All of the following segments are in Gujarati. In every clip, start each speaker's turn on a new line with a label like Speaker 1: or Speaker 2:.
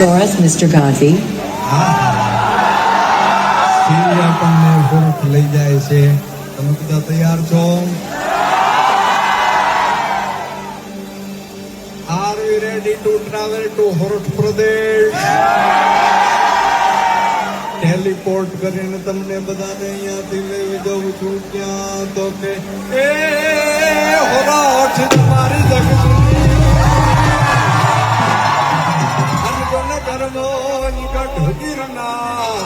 Speaker 1: Doris, Mr. Godby.
Speaker 2: સિરી આપણને હોરઠ લઈ જાય છે. તમે બધા તૈયાર છો? Are we ready to travel to હોરઠ પ્રદેશ? ટેલિપોર્ટ કરીને તમને બધાને અહીંયાથી લઈ જઉં છું. ક્યાં તો કે એ હોરઠ તમારી જગતની અનગણ કર્મો નિકટ ગિરનાર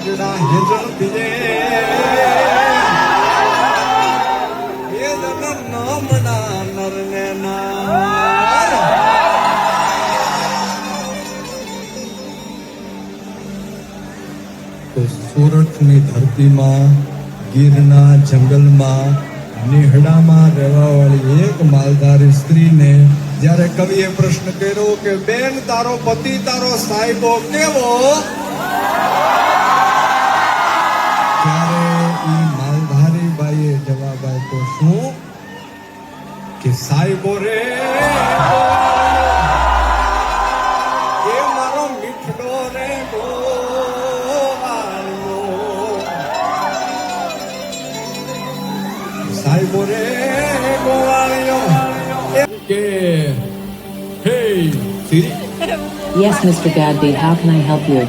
Speaker 2: જુડા હેજલ પીજે એ દન નામના નરને નાર. તો સુરતની ધરતીમાં ગીરના જંગલમાં નેહડામાં રહેવાવાળી એક માલધારી સ્ત્રીને જ્યારે કવિએ પ્રશ્ન કર્યો કે બેન તારો પતિ તારો સાહેબો કેવો, ત્યારે ઈ માલધારી બાઈએ જવાબ આપ્યો શું કે સાહેબો રે એ મારો મીઠડો રે સાહેબો રે ગોવાળિયો કે હે સિરી.
Speaker 1: Yes, Mr. Godby, how can I help you?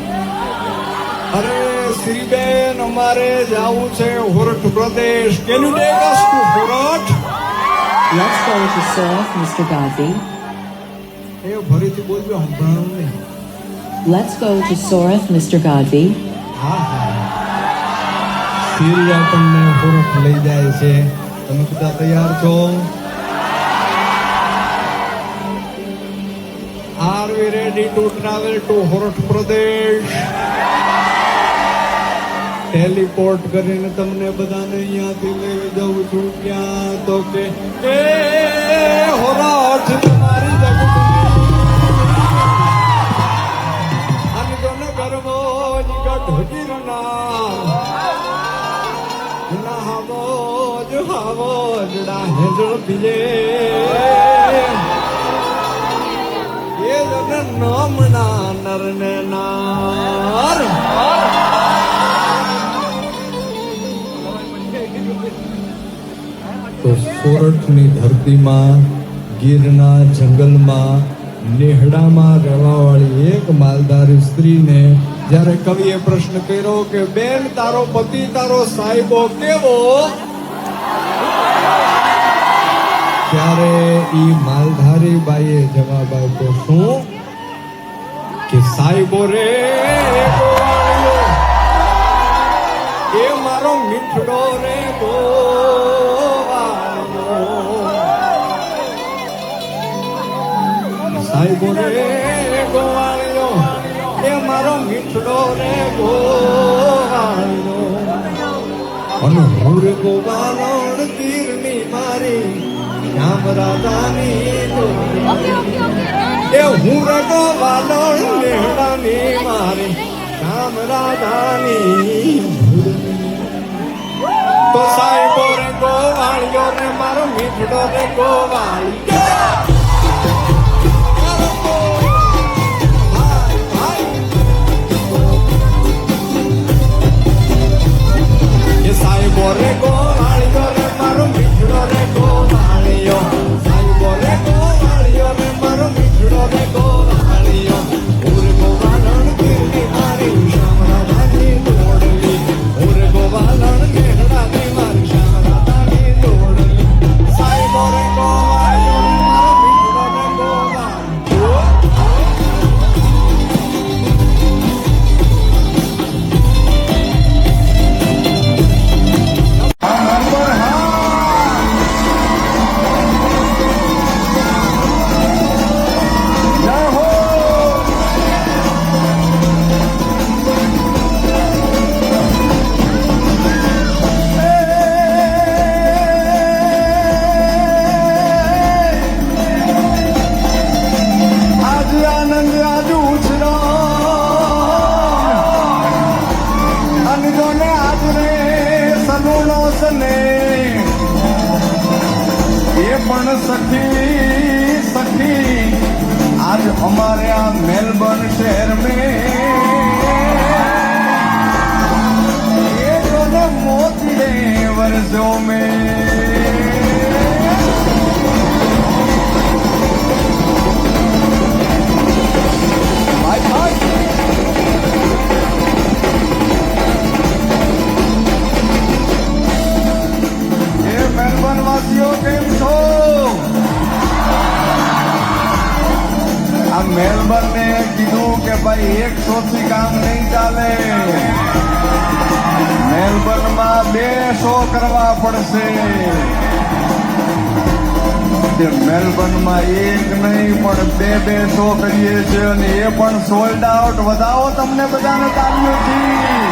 Speaker 2: અરે શ્રીબેન અમારે જાવું છે હોરઠ પ્રદેશ. Can you take us to Sorath?
Speaker 1: Let's go to Sorath, Mr. Godby.
Speaker 2: એ ફરીથી બોલજો, સંભળાણું નહીં.
Speaker 1: Let's go to Sorath, Mr. Godby.
Speaker 2: હા હા, સિરી આપણને હોરઠ લઈ જાય છે. તમે બધા તૈયાર છો? Are we ready to travel to Sorath પ્રદેશ? ટેલિપોર્ટ કરીને તમને બધાને અહીંયાથી લઈ જઉં છું. ક્યાં તો કે એ હોરઠ તમારી જગતની અનગણ કર્મો નિકટ ગિરનાર જુડા હેજલ પીજે એ જન નામના નરને નાર. તો સોરઠની ધરતીમાં ગીરના જંગલમાં નેહડામાં રહેવાવાળી એક માલધારી સ્ત્રીને જ્યારે કવિએ પ્રશ્ન કર્યો કે બેન તારો પતિ તારો સાહેબો કેવો, ત્યારે ઈ માલધારી બાઈએ જવાબ આપ્યો શું કે સાહેબો રે ગોવાળિયો એ મારો મીઠડો રે ગોવાળિયો. સાહેબો રે ગોવાળિયો એ મારો મીઠડો રે ગોવાળિયો. અને હું રે ગોવાળણ તીરની મારી શ્યામ રાધાની એ હું રે ગોવાળણ નેહડાની મારી શ્યામ રાધાની. તો સાહેબો રે ગોવાળિયો રે મારો મીઠડો રે ગોવાળિયો. સાહેબો રે ગોવાળિયો રે મારો મીઠડો રે ગોવાળિયો. સાહેબો રે ગોવાળિયો રે મારો મીઠડો રે ગોવાળિયો. ઉર ગોવાળણ ગીરની મારી શ્યામ રાધાની દોડલી. ઉર ગોવાળણ નેહડાની મારી શ્યામ રાધાની દોડલી. સાહેબો રે ગોવાળિયો રે મારો शहर में एक ने मोती दे वर्षों में भाई भाई ये मेलबर्न वासियों केम छो આ મેલબર્ને કીધું કે ભાઈ 100 થી કામ નહીં ચાલે મેલબર્નમાં 200 કરવા પડશે તે મેલબર્નમાં એક નહીં પણ 200 કરીએ છીએ અને એ પણ સોલ્ડ આઉટ વધાવો તમને બધાને તાળીઓથી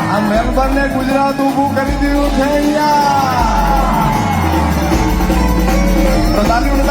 Speaker 2: આ મેલબર્ને ગુજરાત ઊભું કરી દીધું છે અહીંયા તો તાળીઓ